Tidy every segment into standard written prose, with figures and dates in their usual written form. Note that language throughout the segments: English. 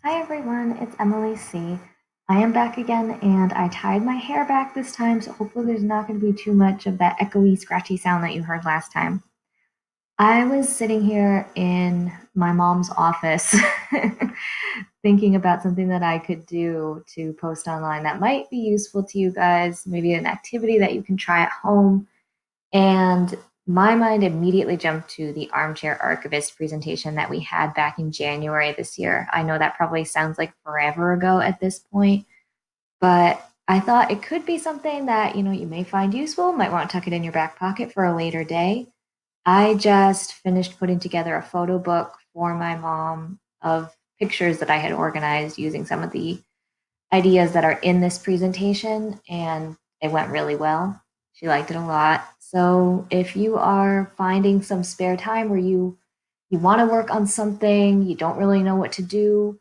Hi everyone, it's Emily C. I am back again and I tied my hair back this time, so hopefully there's not going to be too much of that echoey, scratchy sound that you heard last time. I was sitting here in my mom's office thinking about something that I could do to post online that might be useful to you guys, maybe an activity that you can try at home. And my mind immediately jumped to the Armchair Archivist presentation that we had back in January this year. I know that probably sounds like forever ago at this point, but I thought it could be something that, you may find useful, might want to tuck it in your back pocket for a later day. I just finished putting together a photo book for my mom of pictures that I had organized using some of the ideas that are in this presentation, and it went really well. She liked it a lot. So if you are finding some spare time where you want to work on something, you don't really know what to do,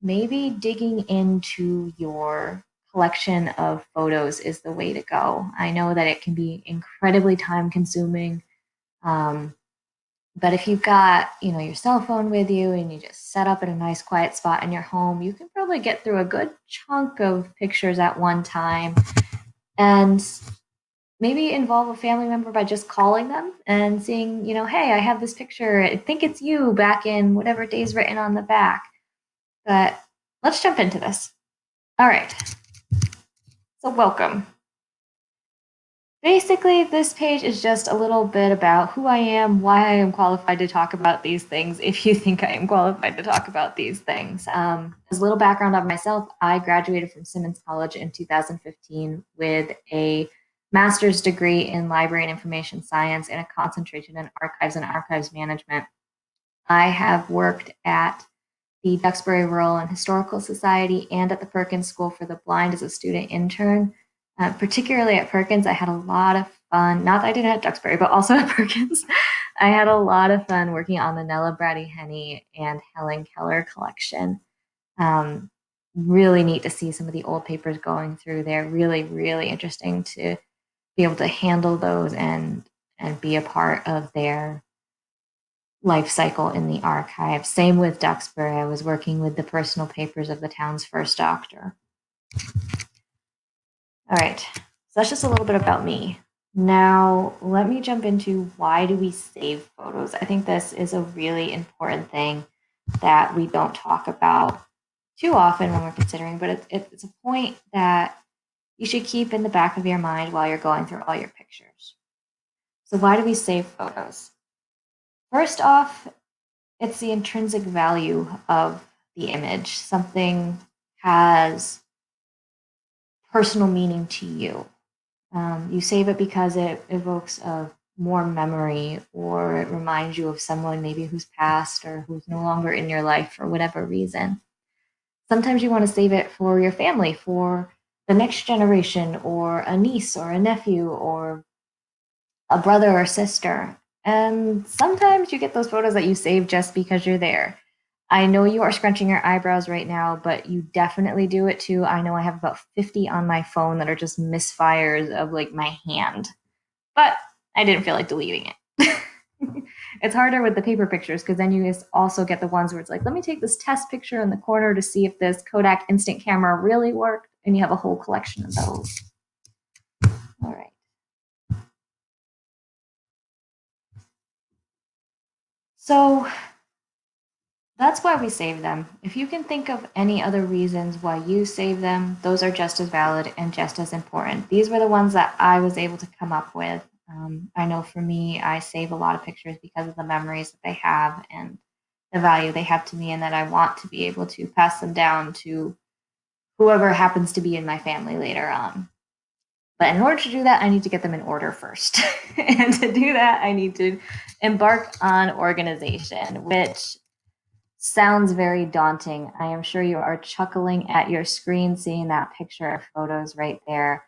maybe digging into your collection of photos is the way to go. I know that it can be incredibly time consuming. Um, but if you've got, your cell phone with you and you just set up in a nice quiet spot in your home, you can probably get through a good chunk of pictures at one time and maybe involve a family member by just calling them and seeing, hey, I have this picture. I think it's you back in whatever day's written on the back. But let's jump into this. All right. So welcome. Basically, this page is just a little bit about who I am, why I am qualified to talk about these things, if you think I am qualified to talk about these things. As a little background on myself, I graduated from Simmons College in 2015 with a master's degree in library and information science and a concentration in archives and archives management. I have worked at the Duxbury Rural and Historical Society and at the Perkins School for the Blind as a student intern. Particularly at Perkins, I had a lot of fun. Not that I did it at Duxbury, but also at Perkins. I had a lot of fun working on the Nella Brady-Henny and Helen Keller collection. Um, really neat to see some of the old papers going through there. Really, really interesting to be able to handle those and be a part of their life cycle in the archive. Same with Duxbury. I was working with the personal papers of the town's first doctor. All right, so that's just a little bit about me. Now, let me jump into why do we save photos? I think this is a really important thing that we don't talk about too often when we're considering, but it's a point that you should keep in the back of your mind while you're going through all your pictures. So why do we save photos? First off, it's the intrinsic value of the image. Something has personal meaning to you. You save it because it evokes a more memory, or it reminds you of someone maybe who's passed or who's no longer in your life for whatever reason. Sometimes you want to save it for your family, for the next generation, or a niece or a nephew, or a brother or sister. And sometimes you get those photos that you save just because you're there. I know you are scrunching your eyebrows right now, but you definitely do it too. I know I have about 50 on my phone that are just misfires of like my hand, but I didn't feel like deleting it. It's harder with the paper pictures because then you also get the ones where it's like, let me take this test picture in the corner to see if this Kodak instant camera really worked, and you have a whole collection of those. All right. So that's why we save them. If you can think of any other reasons why you save them, those are just as valid and just as important. These were the ones that I was able to come up with. I know for me, I save a lot of pictures because of the memories that they have and the value they have to me, and that I want to be able to pass them down to whoever happens to be in my family later on. But in order to do that, I need to get them in order first. And to do that, I need to embark on organization, which sounds very daunting. I am sure you are chuckling at your screen seeing that picture of photos right there.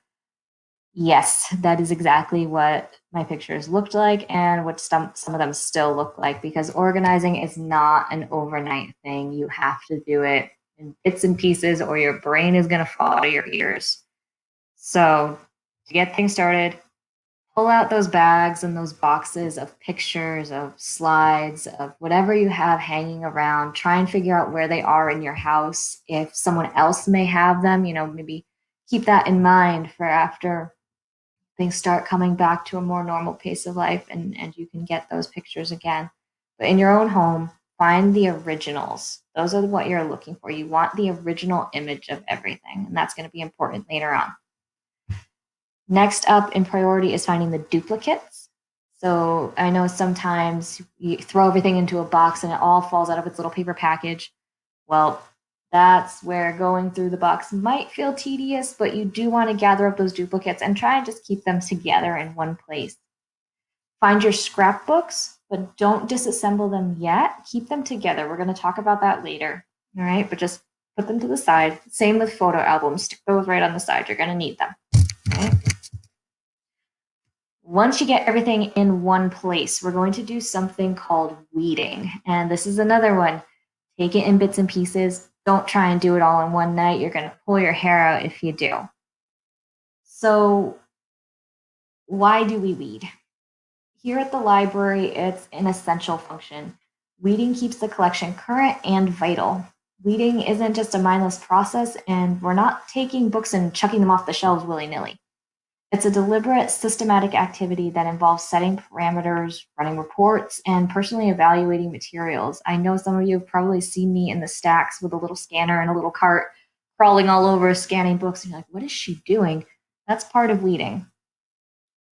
Yes, that is exactly what my pictures looked like and what some of them still look like, because organizing is not an overnight thing. You have to do it in bits and pieces or your brain is going to fall out of your ears. So to get things started, Pull out those bags and those boxes of pictures, of slides, of whatever you have hanging around. Try and figure out where they are in your house. If someone else may have them, maybe keep that in mind for after things start coming back to a more normal pace of life and you can get those pictures again. But in your own home, find the originals. Those are what you're looking for. You want the original image of everything, and that's going to be important later on. Next up in priority is finding the duplicates. So I know sometimes you throw everything into a box and it all falls out of its little paper package. Well, that's where going through the box might feel tedious, but you do want to gather up those duplicates and try and just keep them together in one place. Find your scrapbooks, but don't disassemble them yet. Keep them together. We're going to talk about that later. All right, but just put them to the side. Same with photo albums. Stick those right on the side. You're going to need them. Okay? Once you get everything in one place, we're going to do something called weeding. And this is another one. Take it in bits and pieces. Don't try and do it all in one night. You're going to pull your hair out if you do. So why do we weed? Here at the library, it's an essential function. Weeding keeps the collection current and vital. Weeding isn't just a mindless process, and we're not taking books and chucking them off the shelves willy-nilly. It's a deliberate, systematic activity that involves setting parameters, running reports, and personally evaluating materials. I know some of you have probably seen me in the stacks with a little scanner and a little cart crawling all over, scanning books, and you're like, what is she doing? That's part of weeding.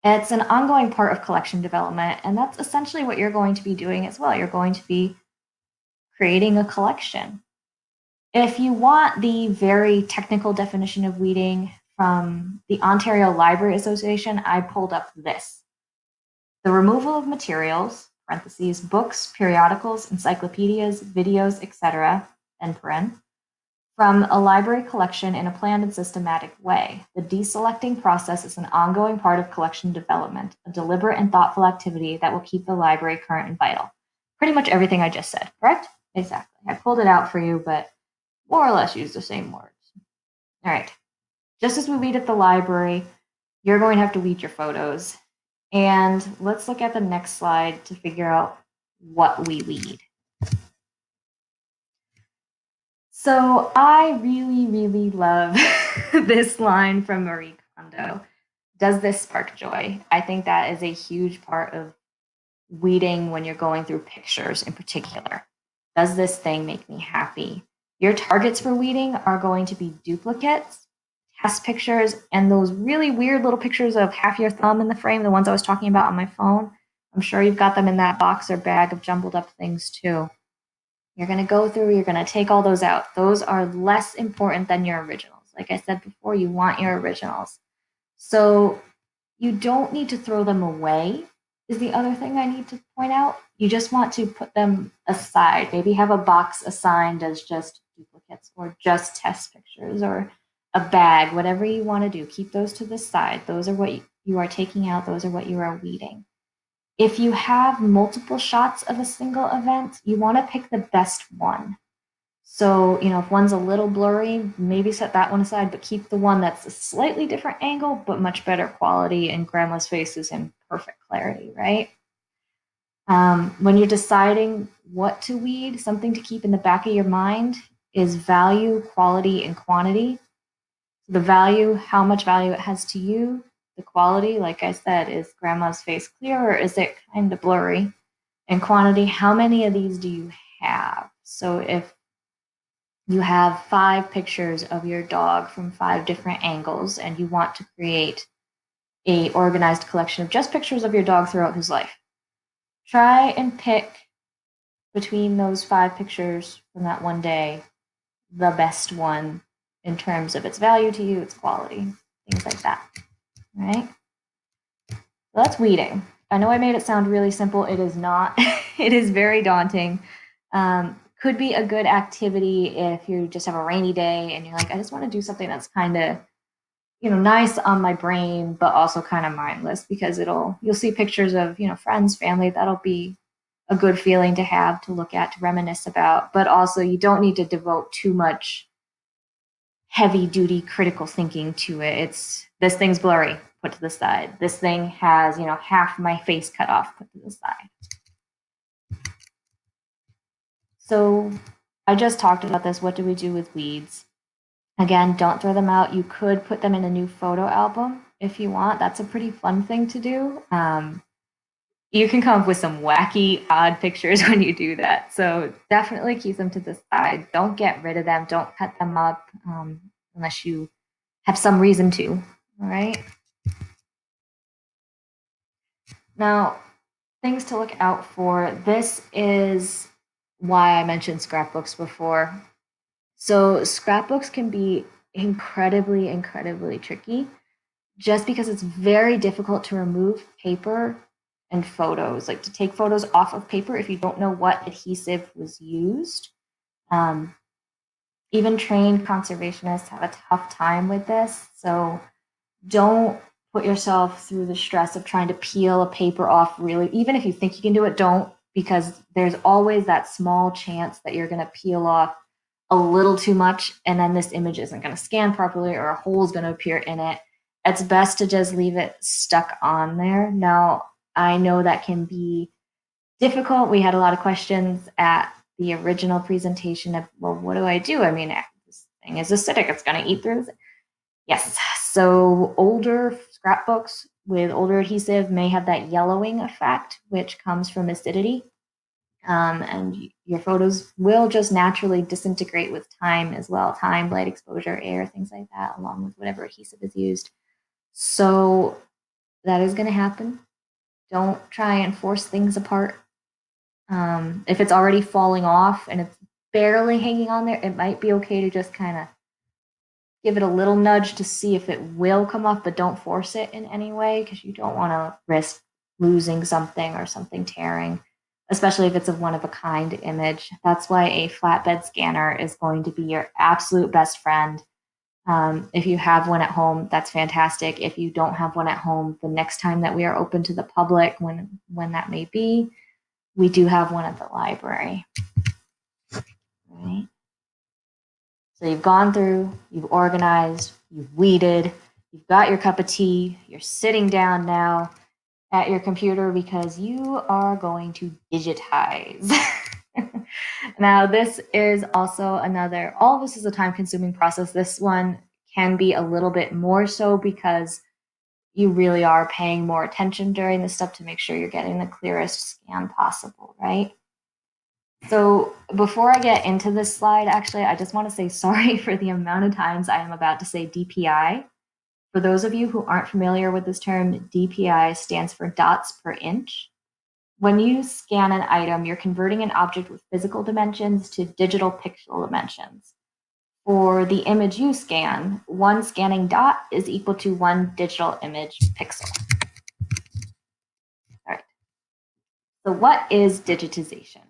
It's an ongoing part of collection development, and that's essentially what you're going to be doing as well. You're going to be creating a collection. If you want the very technical definition of weeding from the Ontario Library Association, I pulled up this. The removal of materials, parentheses, books, periodicals, encyclopedias, videos, etc., end paren, from a library collection in a planned and systematic way. The deselecting process is an ongoing part of collection development, a deliberate and thoughtful activity that will keep the library current and vital. Pretty much everything I just said, correct? Exactly. I pulled it out for you, but more or less use the same words. All right. Just as we weed at the library, you're going to have to weed your photos. And let's look at the next slide to figure out what we weed. So I really, really love this line from Marie Kondo. Does this spark joy? I think that is a huge part of weeding when you're going through pictures in particular. Does this thing make me happy? Your targets for weeding are going to be duplicates, test pictures, and those really weird little pictures of half your thumb in the frame, the ones I was talking about on my phone. I'm sure you've got them in that box or bag of jumbled up things too. You're going to go through, you're going to take all those out. Those are less important than your originals. Like I said before, you want your originals. So you don't need to throw them away, is the other thing I need to point out. You just want to put them aside. Maybe have a box assigned as just duplicates or just test pictures or a bag, whatever you want to do. Keep those to the side. Those are what you are taking out. Those are what you are weeding. If you have multiple shots of a single event, you want to pick the best one. So, if one's a little blurry, maybe set that one aside, but keep the one that's a slightly different angle, but much better quality, and grandma's face is in perfect clarity, right? When you're deciding what to weed, something to keep in the back of your mind is value, quality, and quantity. The value, how much value it has to you. The quality, like I said, is grandma's face clear or is it kind of blurry? And quantity, how many of these do you have? So if you have 5 pictures of your dog from 5 different angles and you want to create a organized collection of just pictures of your dog throughout his life, try and pick between those 5 pictures from that one day the best one in terms of its value to you, its quality, things like that. All right? So that's weeding. I know I made it sound really simple. It is not. It is very daunting. Could be a good activity if you just have a rainy day and you're like, I just want to do something that's kind of, nice on my brain, but also kind of mindless, because you'll see pictures of, friends, family. That'll be a good feeling to have, to look at, to reminisce about. But also you don't need to devote too much heavy duty critical thinking to it. This thing's blurry. put to the side. This thing has, half my face cut off, put to the side. So I just talked about this. What do we do with weeds? Again, don't throw them out. You could put them in a new photo album if you want. That's a pretty fun thing to do. You can come up with some wacky, odd pictures when you do that. So definitely keep them to the side. Don't get rid of them. Don't cut them up unless you have some reason to. All right. Now, things to look out for. This is why I mentioned scrapbooks before. So scrapbooks can be incredibly, incredibly tricky just because it's very difficult to remove paper and photos, like to take photos off of paper if you don't know what adhesive was used. Um, Even trained conservationists have a tough time with this. So don't put yourself through the stress of trying to peel a paper off really. Even if you think you can do it, don't, because there's always that small chance that you're going to peel off a little too much and then this image isn't going to scan properly or a hole is going to appear in it. It's best to just leave it stuck on there. Now, I know that can be difficult. We had a lot of questions at the original presentation of, well, what do I do? I mean, this thing is acidic. It's going to eat through this. Yes. So older scrapbooks with older adhesive may have that yellowing effect, which comes from acidity. And your photos will just naturally disintegrate with time as well. Time, light exposure, air, things like that, along with whatever adhesive is used. So that is going to happen. Don't try and force things apart. If it's already falling off and it's barely hanging on there, it might be okay to just kind of give it a little nudge to see if it will come off, but don't force it in any way because you don't want to risk losing something or something tearing, especially if it's a one-of-a-kind image. That's why a flatbed scanner is going to be your absolute best friend. If you have one at home, that's fantastic. If you don't have one at home, the next time that we are open to the public, when that may be, we do have one at the library. Right? So you've gone through, you've organized, you've weeded, you've got your cup of tea, you're sitting down now at your computer because you are going to digitize. Now, this is also another, all of this is a time consuming process. This one can be a little bit more so because you really are paying more attention during this stuff to make sure you're getting the clearest scan possible, right? So before I get into this slide, actually, I just want to say sorry for the amount of times I am about to say DPI. For those of you who aren't familiar with this term, DPI stands for dots per inch. When you scan an item, you're converting an object with physical dimensions to digital pixel dimensions. For the image you scan, one scanning dot is equal to one digital image pixel. All right. So what is digitization?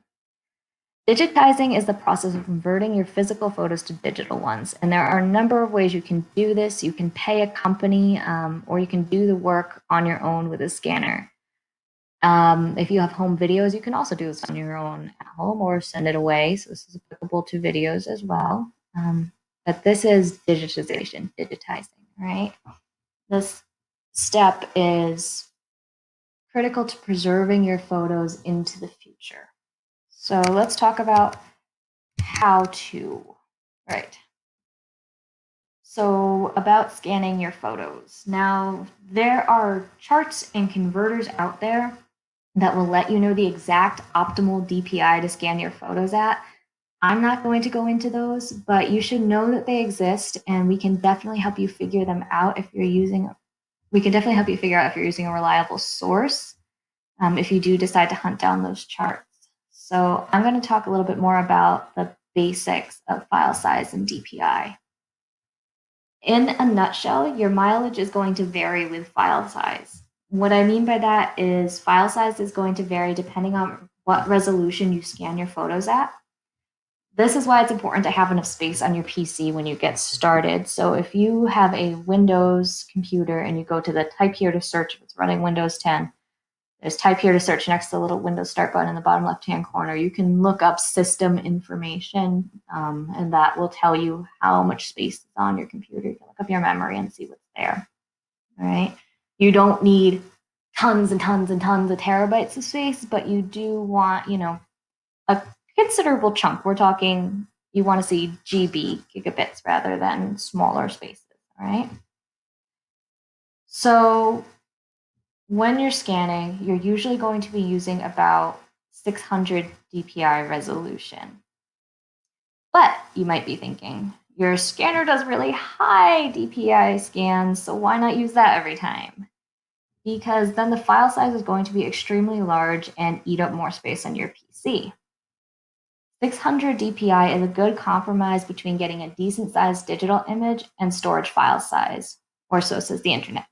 Digitizing is the process of converting your physical photos to digital ones. And there are a number of ways you can do this. You can pay a company or you can do the work on your own with a scanner. If you have home videos, you can also do this on your own at home or send it away. So this is applicable to videos as well. But this is digitization, digitizing, right? This step is critical to preserving your photos into the future. So let's talk about how to, right? So about scanning your photos. Now, there are charts and converters out there that will let you know the exact optimal DPI to scan your photos at. I'm not going to go into those, but you should know that they exist and we can definitely help you figure them out if you're using, we can definitely help you figure out if you're using a reliable source if you do decide to hunt down those charts. So I'm going to talk a little bit more about the basics of file size and DPI. In a nutshell, your mileage is going to vary with file size. What I mean by that is file size is going to vary depending on what resolution you scan your photos at. This is why it's important to have enough space on your PC when you get started. So if you have a Windows computer and you go to the type here to search, if it's running Windows 10, there's type here to search next to the little Windows Start button in the bottom left-hand corner. You can look up system information, and that will tell you how much space is on your computer. You can look up your memory and see what's there. All right. You don't need tons and tons and tons of terabytes of space, but you do want, a considerable chunk. We're talking, you want to see GB, gigabits, rather than smaller spaces, all right? So when you're scanning, you're usually going to be using about 600 DPI resolution. But you might be thinking, your scanner does really high DPI scans, so why not use that every time? Because then the file size is going to be extremely large and eat up more space on your PC. 600 DPI is a good compromise between getting a decent sized digital image and storage file size, or so says the internet.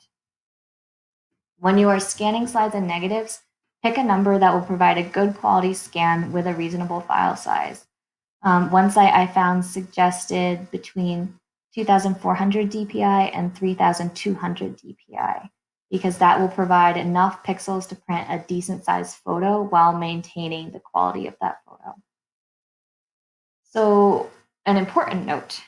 When you are scanning slides and negatives, pick a number that will provide a good quality scan with a reasonable file size. One site I found suggested between 2,400 DPI and 3,200 DPI because that will provide enough pixels to print a decent sized photo while maintaining the quality of that photo. So, an important note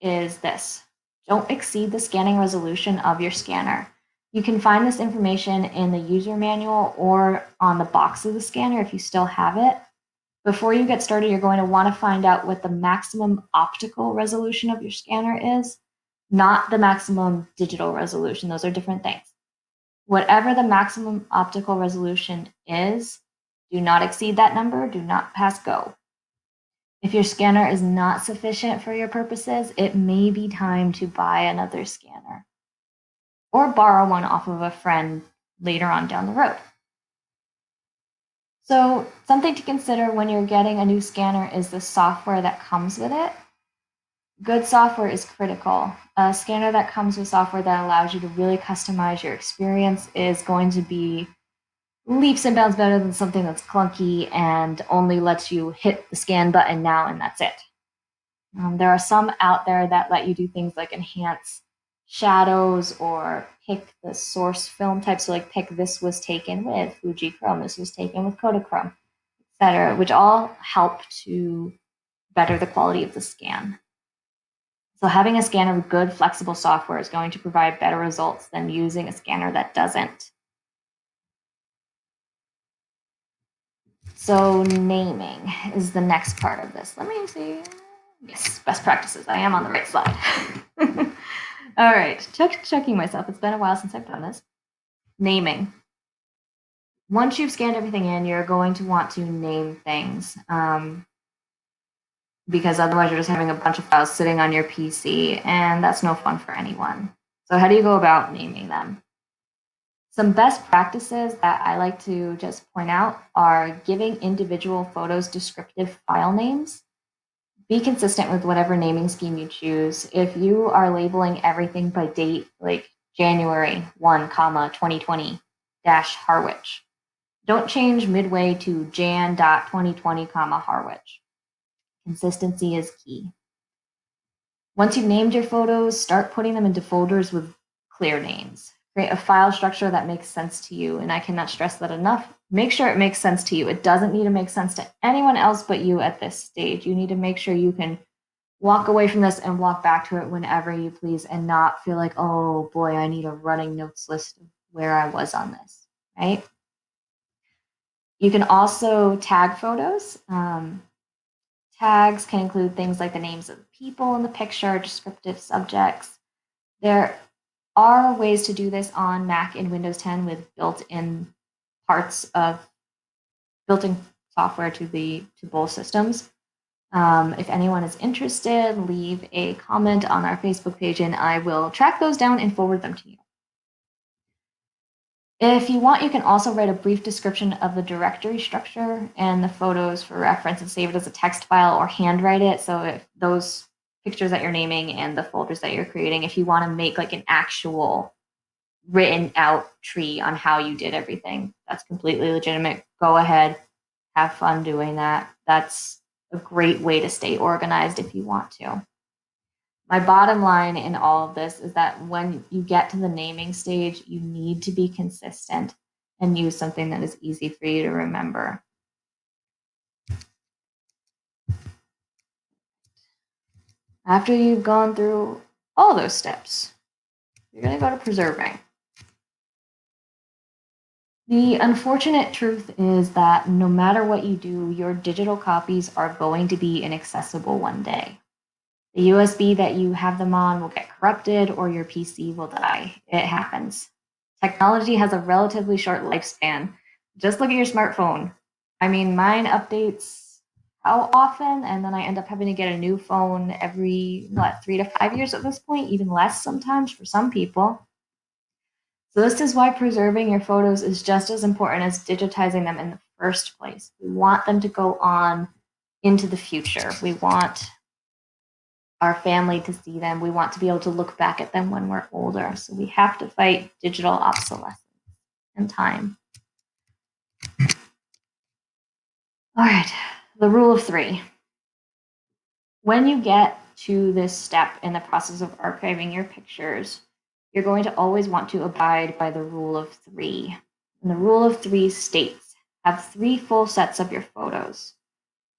is this: don't exceed the scanning resolution of your scanner. You can find this information in the user manual or on the box of the scanner if you still have it. Before you get started, you're going to want to find out what the maximum optical resolution of your scanner is, not the maximum digital resolution. Those are different things. Whatever the maximum optical resolution is, do not exceed that number, do not pass go. If your scanner is not sufficient for your purposes, it may be time to buy another scanner or borrow one off of a friend later on down the road. So, something to consider when you're getting a new scanner is the software that comes with it. Good software is critical. A scanner that comes with software that allows you to really customize your experience is going to be leaps and bounds better than something that's clunky and only lets you hit the scan button now and that's it. There are some out there that let you do things like enhance shadows or pick the source film type. So, like, pick this was taken with Fuji Chrome, this was taken with Kodachrome, etc., which all help to better the quality of the scan. So, having a scanner with good, flexible software is going to provide better results than using a scanner that doesn't. So, naming is the next part of this. Let me see. Yes, best practices. I am on the right slide. All right, checking myself. It's been a while since I've done this. Naming. Once you've scanned everything in, you're going to want to name things because otherwise you're just having a bunch of files sitting on your PC, and that's no fun for anyone. So how do you go about naming them? Some best practices that I like to just point out are giving individual photos descriptive file names. Be consistent with whatever naming scheme you choose. If you are labeling everything by date, like January 1, 2020 dash Harwich, don't change midway to Jan.2020, Harwich. Consistency is key. Once you've named your photos, start putting them into folders with clear names. Create a file structure that makes sense to you, and I cannot stress that enough. Make sure it makes sense to you. It doesn't need to make sense to anyone else but you at this stage. You need to make sure you can walk away from this and walk back to it whenever you please and not feel like, oh boy, I need a running notes list of where I was on this, right? You can also tag photos. Tags can include things like the names of the people in the picture, descriptive subjects. There are ways to do this on Mac and Windows 10 with built-in software to both systems. If anyone is interested, leave a comment on our Facebook page and I will track those down and forward them to you. If you want, you can also write a brief description of the directory structure and the photos for reference and save it as a text file or handwrite it. So if those pictures that you're naming and the folders that you're creating, if you want to make like an actual written out tree on how you did everything, that's completely legitimate. Go ahead, have fun doing that. That's a great way to stay organized if you want to. My bottom line in all of this is that when you get to the naming stage, you need to be consistent and use something that is easy for you to remember. After you've gone through all those steps, you're going to go to preserving. The unfortunate truth is that no matter what you do, your digital copies are going to be inaccessible one day. The USB that you have them on will get corrupted or your PC will die. It happens. Technology has a relatively short lifespan. Just look at your smartphone. I mean, mine updates how often, and then I end up having to get a new phone every, what, 3 to 5 years at this point, even less sometimes for some people. So, this is why preserving your photos is just as important as digitizing them in the first place. We want them to go on into the future. We want our family to see them. We want to be able to look back at them when we're older. So we have to fight digital obsolescence and time. All right, the rule of three. When you get to this step in the process of archiving your pictures, you're going to always want to abide by the rule of three. And the rule of three states have 3 full sets of your photos,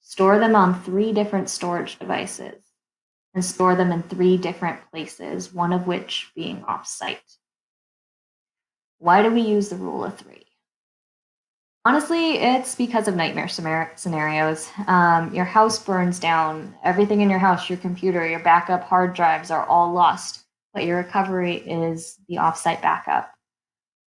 store them on 3 different storage devices, and store them in 3 different places, one of which being off-site. Why do we use the rule of three? Honestly, it's because of nightmare scenarios. Your house burns down, everything in your house, your computer, your backup hard drives are all lost, but your recovery is the offsite backup.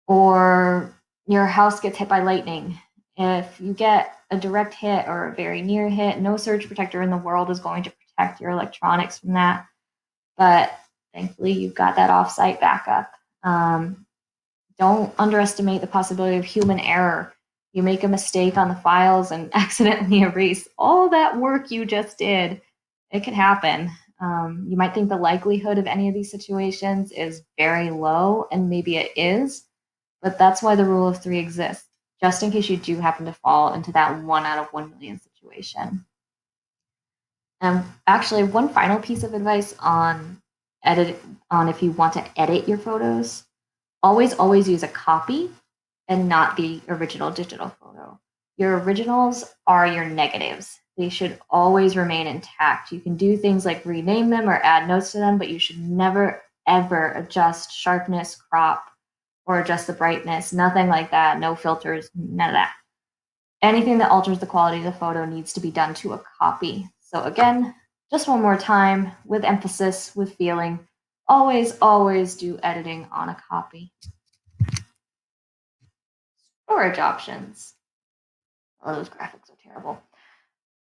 Or your house gets hit by lightning. If you get a direct hit or a very near hit, no surge protector in the world is going to protect your electronics from that. But thankfully, you've got that offsite backup. Don't underestimate the possibility of human error. You make a mistake on the files and accidentally erase all that work you just did. It could happen. You might think the likelihood of any of these situations is very low, and maybe it is, but that's why the rule of three exists, just in case you do happen to fall into that 1 out of 1 million situation. And actually, one final piece of advice on if you want to edit your photos, always use a copy and not the original digital photo. Your originals are your negatives. They should always remain intact. You can do things like rename them or add notes to them, but you should never ever adjust sharpness, crop, or adjust the brightness. Nothing like that. No filters, none of that. Anything that alters the quality of the photo needs to be done to a copy. So again, just one more time, with emphasis, with feeling, always do editing on a copy. Storage options. Oh, those graphics are terrible.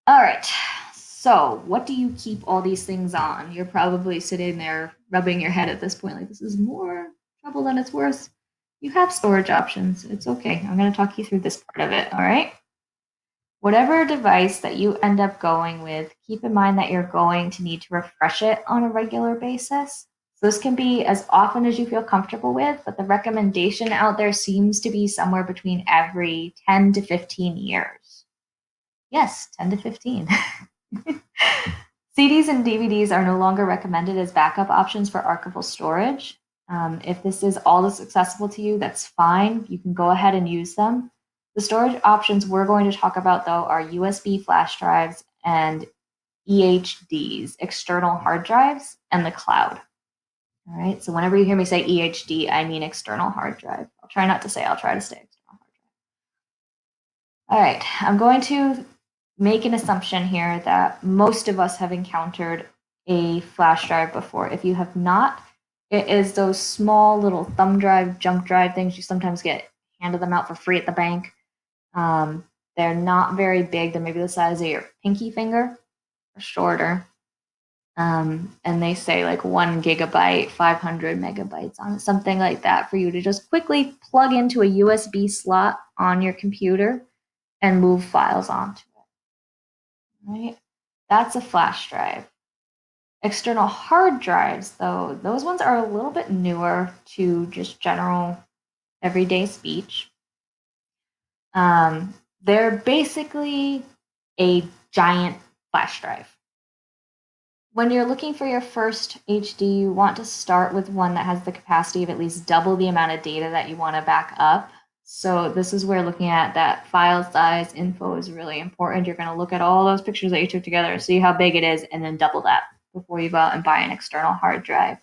All right, so what do you keep all these things on? You're probably sitting there rubbing your head at this point, like, this is more trouble than it's worth. You have storage options. It's okay. I'm going to talk you through this part of it, all right? Whatever device that you end up going with, keep in mind that you're going to need to refresh it on a regular basis. So this can be as often as you feel comfortable with, but the recommendation out there seems to be somewhere between every 10 to 15 years. Yes, 10 to 15. CDs and DVDs are no longer recommended as backup options for archival storage. If this is all that's accessible to you, that's fine. You can go ahead and use them. The storage options we're going to talk about, though, are USB flash drives and EHDs, external hard drives, and the cloud. All right, so whenever you hear me say EHD, I mean external hard drive. I'll try to say external hard drive. All right, I'm going to make an assumption here that most of us have encountered a flash drive before. If you have not, it is those small little thumb drive, jump drive things you sometimes get handed them out for free at the bank. They're not very big. They're maybe the size of your pinky finger or shorter. And they say like 1 gigabyte, 500 megabytes on it, something like that, for you to just quickly plug into a USB slot on your computer and move files onto it. Right? That's a flash drive. External hard drives, though, those ones are a little bit newer to just general everyday speech. They're basically a giant flash drive. When you're looking for your first HD, you want to start with one that has the capacity of at least double the amount of data that you want to back up. So this is where looking at that file size info is really important. You're going to look at all those pictures that you took together, see how big it is, and then double that before you go out and buy an external hard drive.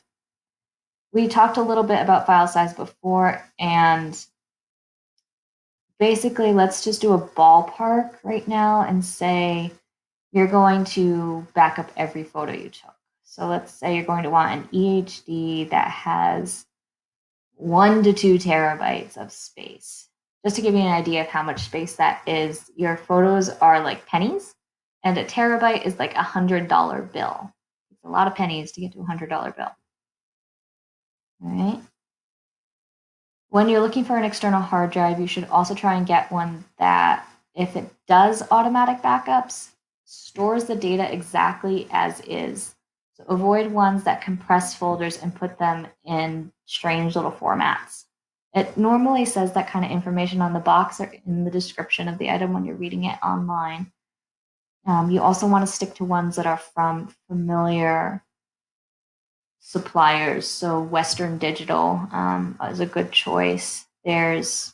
We talked a little bit about file size before, and basically, let's just do a ballpark right now and say you're going to back up every photo you took. So let's say you're going to want an EHD that has 1 to 2 terabytes of space. Just to give you an idea of how much space that is, your photos are like pennies, and a terabyte is like $100 bill. It's a lot of pennies to get to $100 bill. All right. When you're looking for an external hard drive, you should also try and get one that, if it does automatic backups, stores the data exactly as is. So avoid ones that compress folders and put them in strange little formats. It normally says that kind of information on the box or in the description of the item when you're reading it online. You also want to stick to ones that are from familiar suppliers. So Western Digital is a good choice. There's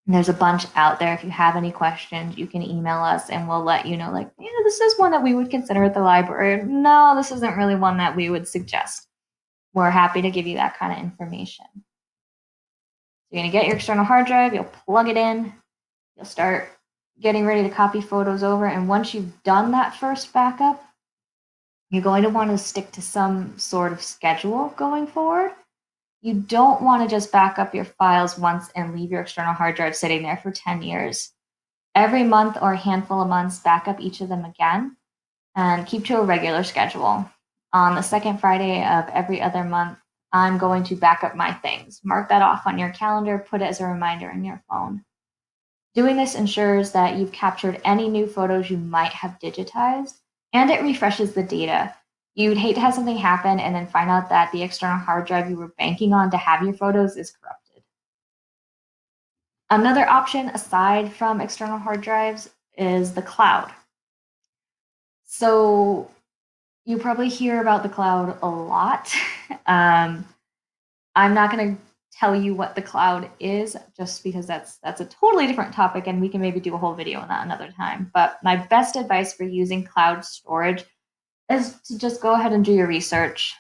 a bunch out there. If you have any questions, you can email us and we'll let you know, like, this is one that we would consider at the library. No, this isn't really one that we would suggest. We're happy to give you that kind of information. You're going to get your external hard drive, you'll plug it in, you'll start getting ready to copy photos over. And once you've done that first backup, you're going to want to stick to some sort of schedule going forward. You don't want to just back up your files once and leave your external hard drive sitting there for 10 years. Every month or a handful of months, back up each of them again and keep to a regular schedule. On the second Friday of every other month, I'm going to back up my things. Mark that off on your calendar, put it as a reminder in your phone. Doing this ensures that you've captured any new photos you might have digitized, and it refreshes the data. You'd hate to have something happen and then find out that the external hard drive you were banking on to have your photos is corrupted. Another option aside from external hard drives is the cloud. So you probably hear about the cloud a lot. I'm not going to tell you what the cloud is, just because that's a totally different topic, and we can maybe do a whole video on that another time. But my best advice for using cloud storage is to just go ahead and do your research.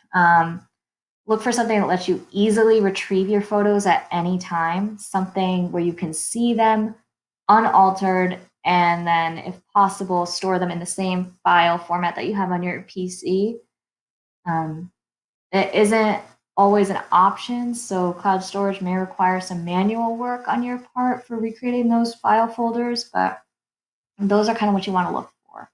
Look for something that lets you easily retrieve your photos at any time, something where you can see them unaltered, and then, if possible, store them in the same file format that you have on your PC. It isn't always an option, so cloud storage may require some manual work on your part for recreating those file folders, but those are kind of what you want to look for.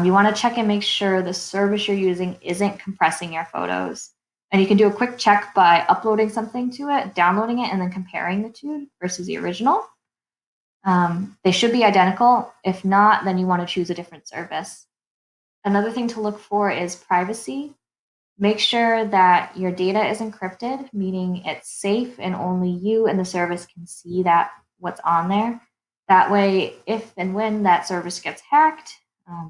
You want to check and make sure the service you're using isn't compressing your photos. And you can do a quick check by uploading something to it, downloading it, and then comparing the two versus the original. They should be identical. If not, then you want to choose a different service. Another thing to look for is privacy. Make sure that your data is encrypted, meaning it's safe and only you and the service can see what's on there. That way, if and when that service gets hacked,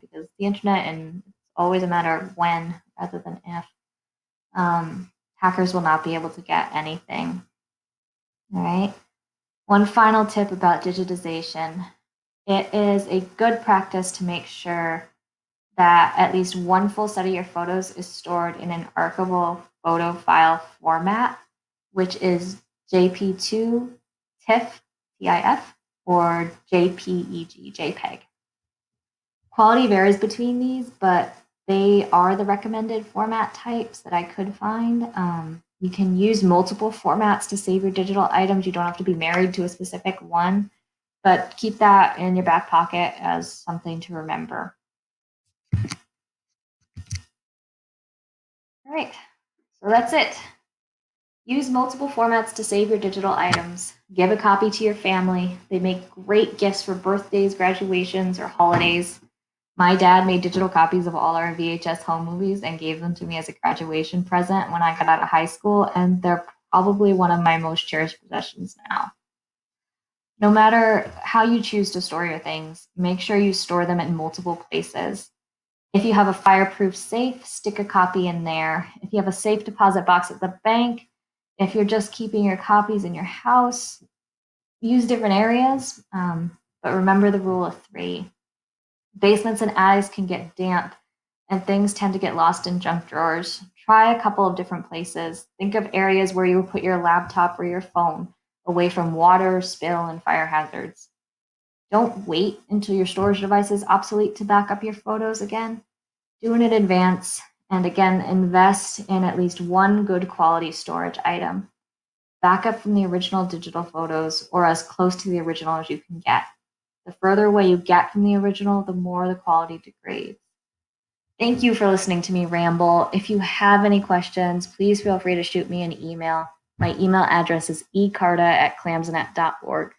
because the internet, and it's always a matter of when rather than if, hackers will not be able to get anything. All right. One final tip about digitization. It is a good practice to make sure that at least one full set of your photos is stored in an archivable photo file format, which is JP2, TIFF, TIF, or JPEG, JPEG. Quality varies between these, but they are the recommended format types that I could find. You can use multiple formats to save your digital items. You don't have to be married to a specific one, but keep that in your back pocket as something to remember. All right, so that's it. Use multiple formats to save your digital items. Give a copy to your family. They make great gifts for birthdays, graduations, or holidays. My dad made digital copies of all our VHS home movies and gave them to me as a graduation present when I got out of high school, and they're probably one of my most cherished possessions now. No matter how you choose to store your things, make sure you store them in multiple places. If you have a fireproof safe, stick a copy in there. If you have a safe deposit box at the bank, if you're just keeping your copies in your house, use different areas, but remember the rule of 3. Basements and attics can get damp, and things tend to get lost in junk drawers. Try a couple of different places. Think of areas where you would put your laptop or your phone. away from water, spill, and fire hazards. Don't wait until your storage device is obsolete to back up your photos again. Do it in advance, and again, invest in at least one good quality storage item. Back up from the original digital photos or as close to the original as you can get. The further away you get from the original, the more the quality degrades. Thank you for listening to me ramble. If you have any questions, please feel free to shoot me an email. My email address is ecarta@clamsnet.org.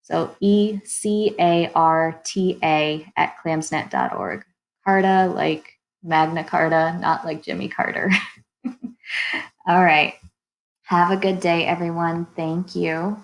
So ECARTA@clamsnet.org. Carta like Magna Carta, not like Jimmy Carter. All right. Have a good day, everyone. Thank you.